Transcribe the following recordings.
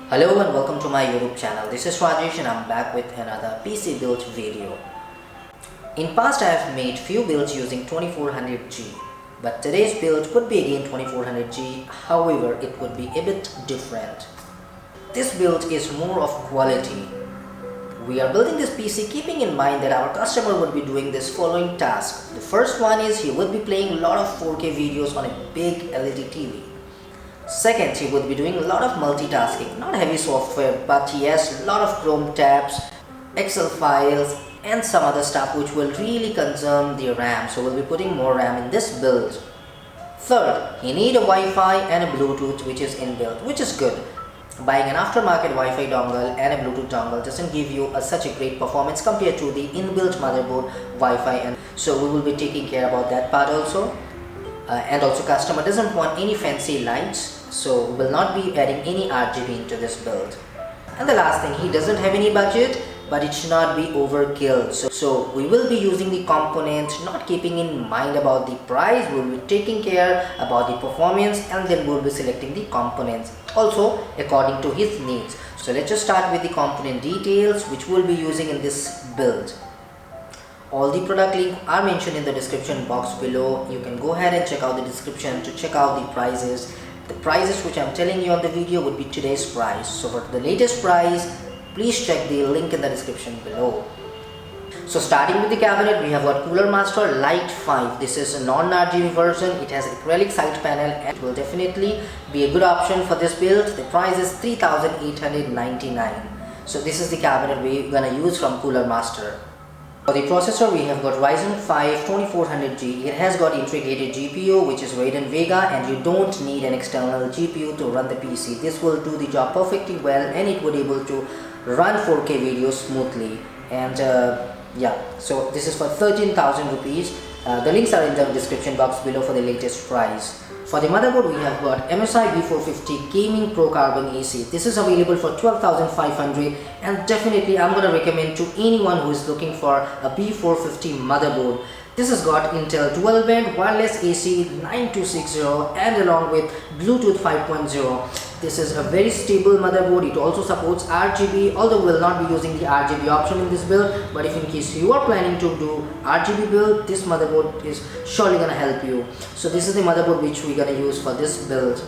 Hello and welcome to my YouTube channel. This is Rajesh and I'm back with another PC build video. In past I have made few builds using 2400G, but today's build could be again 2400G, however it would be a bit different. This build is more of quality. We are building this PC keeping in mind that our customer would be doing this following task. The first one is he would be playing a lot of 4K videos on a big LED TV. Second, he would be doing a lot of multitasking, not heavy software, but yes, a lot of Chrome tabs, Excel files and some other stuff which will really consume the RAM, so we'll be putting more RAM in this build. Third, he need a Wi-Fi and a Bluetooth which is inbuilt, which is good. Buying an aftermarket Wi-Fi dongle and a Bluetooth dongle doesn't give you such a great performance compared to the inbuilt motherboard Wi-Fi, and so we will be taking care about that part also. And also customer doesn't want any fancy lights, so we will not be adding any RGB into this build. And the last thing, he doesn't have any budget, but it should not be overkill. So we will be using the components, not keeping in mind about the price. We will be taking care about the performance and then we will be selecting the components also according to his needs. So let's just start with the component details which we will be using in this build. All the product link are mentioned in the description box below. You can go ahead and check out the description to check out the prices. The prices which I'm telling you on the video would be today's price. So for the latest price, please check the link in the description below. So starting with the cabinet, we have got Cooler Master Lite 5. This is a non-RGB version. It has acrylic side panel and it will definitely be a good option for this build. The price is 3,899. So this is the cabinet we're gonna use from Cooler Master. For the processor, we have got Ryzen 5 2400G. It has got integrated GPU which is Radeon Vega, and you don't need an external GPU to run the PC. This will do the job perfectly well and it would able to run 4K videos smoothly. And yeah, so this is for 13,000 rupees. The links are in the description box below for the latest price. For the motherboard, we have got MSI B450 Gaming Pro Carbon AC. This is available for 12,500, and definitely I'm going to recommend to anyone who is looking for a B450 motherboard. This has got Intel 12-band wireless AC 9260 and along with Bluetooth 5.0. This is a very stable motherboard. It also supports RGB, although we will not be using the RGB option in this build, but if in case you are planning to do RGB build, this motherboard is surely gonna help you. So this is the motherboard which we're gonna use for this build.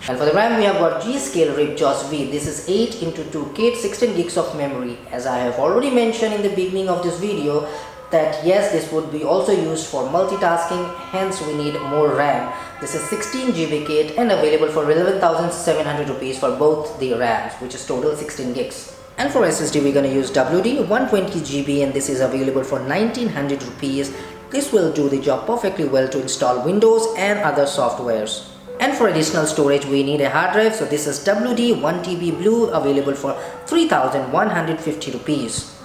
And for the RAM, we have got G-Skill Ripjaws V. This is 8x2K 16 gigs of memory. As I have already mentioned in the beginning of this video, that yes, this would be also used for multitasking, hence we need more RAM. This is 16 GB kit and available for 11,700 rupees for both the RAMs, which is total 16 gigs. And for SSD, we're gonna use WD 120 GB, and this is available for 1,900 rupees. This will do the job perfectly well to install Windows and other softwares. And for additional storage, we need a hard drive. So this is WD 1TB Blue, available for 3,150 rupees.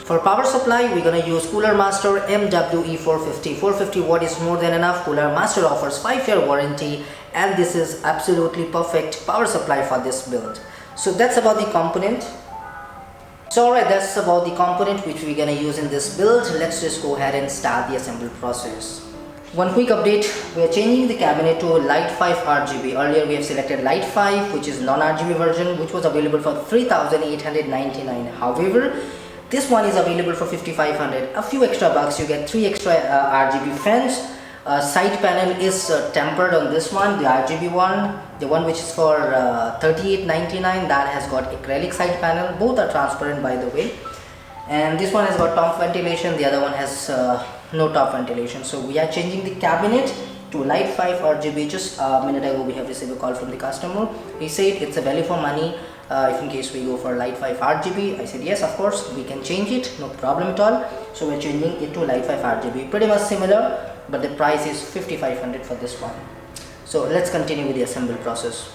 For power supply, we're gonna use Cooler Master MWE450. 450 watt is more than enough. Cooler Master offers 5-year warranty, and this is absolutely perfect power supply for this build. So that's about the component. So alright, that's about the component which we're gonna use in this build. Let's just go ahead and start the assembly process. One quick update, we are changing the cabinet to Lite 5 RGB. Earlier we have selected Lite 5, which is non-RGB version, which was available for 3,899. However, this one is available for 5,500. A few extra bucks, you get 3 extra RGB fans. Side panel is tempered on this one, the RGB one. The one which is for 3,899, that has got acrylic side panel. Both are transparent, by the way. And this one has got top ventilation, the other one has no top ventilation. So we are changing the cabinet to Lite 5 RGB. Just a minute ago we have received a call from the customer. He said it's a value for money. If in case we go for Lite 5 RGB, I said yes, of course we can change it, no problem at all. So we're changing it to Lite 5 RGB, pretty much similar, but the price is 5,500 for this one. So let's continue with the assembly process.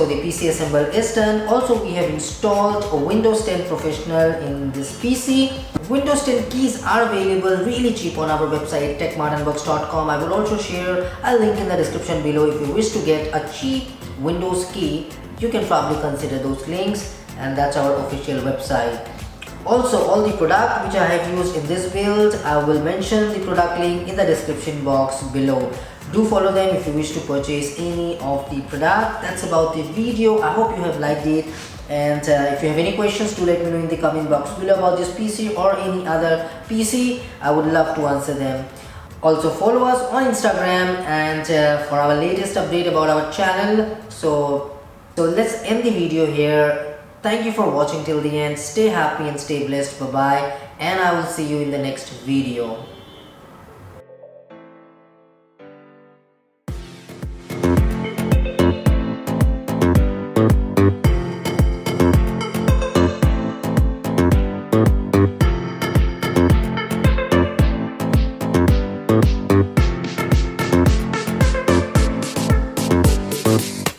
So the PC assemble is done. Also, we have installed a Windows 10 Professional in this PC. Windows 10 keys are available really cheap on our website techmartunbox.com. I will also share a link in the description below. If you wish to get a cheap Windows key, you can probably consider those links, and that's our official website. Also, all the product which I have used in this build, I will mention the product link in the description box below. Do follow them if you wish to purchase any of the product. That's about the video. I hope you have liked it, and if you have any questions, do let me know in the comment box below about this PC or any other PC. I would love to answer them. Also follow us on Instagram and for our latest update about our channel. So let's end the video here. Thank you for watching till the end. Stay happy and stay blessed. Bye bye, and I will see you in the next video.